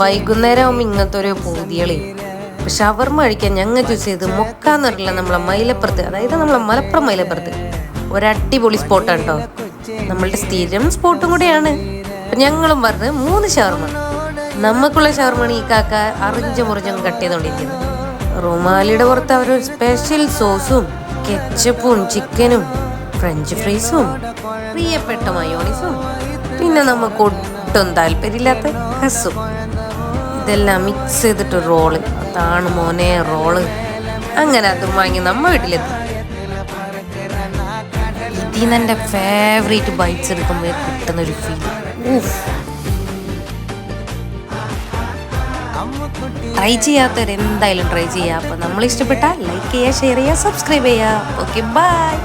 വൈകുന്നേരം ആവുമ്പോൾ ഇങ്ങനത്തെ ഒരു പൂതികളി. ഷവർമ കഴിക്കാൻ ഞങ്ങൾ ചൂസ് ചെയ്ത് മൊക്കാന്നറിയില്ല, നമ്മളെ മൈലപ്പുറത്ത്, അതായത് നമ്മളെ മലപ്പുറം മൈലപ്പുറത്ത് ഒരടിപൊളി സ്പോട്ടാണ് കേട്ടോ. നമ്മളുടെ സ്ഥിരം സ്പോട്ടും കൂടെയാണ്. അപ്പം ഞങ്ങളും പറഞ്ഞ് 3 ഷവർമ. നമുക്കുള്ള ഷവർമയാണ് ഈ കാക്ക അറിഞ്ഞു മുറിഞ്ഞും കട്ട് ചെയ്തുകൊണ്ടിരിക്കുന്നത്. റുമാലിയുടെ പുറത്ത് അവർ സ്പെഷ്യൽ സോസും കെച്ചപ്പും ചിക്കനും ഫ്രഞ്ച് ഫ്രൈസും പ്രിയപ്പെട്ട മയോണീസും പിന്നെ നമുക്ക് ഒട്ടും താല്പര്യമില്ലാത്ത ഹസും ഇതെല്ലാം മിക്സ് ചെയ്തിട്ട് റോള്. അതാണ് മോനെ റോള്. അങ്ങനെ അതും വാങ്ങി നമ്മ വീട്ടിലെത്തി. ഇതിന്ന് എൻ്റെ ഫേവറേറ്റ് ബൈറ്റ്സ് എടുക്കുമ്പോൾ കിട്ടുന്നൊരു ഫീൽ. ട്രൈ ചെയ്യാത്തവരെന്തായാലും ട്രൈ ചെയ്യുക. അപ്പോൾ നമ്മൾ ഇഷ്ടപ്പെട്ടാൽ ലൈക്ക് ചെയ്യുക, ഷെയർ ചെയ്യുക, സബ്സ്ക്രൈബ് ചെയ്യുക. Okay, by.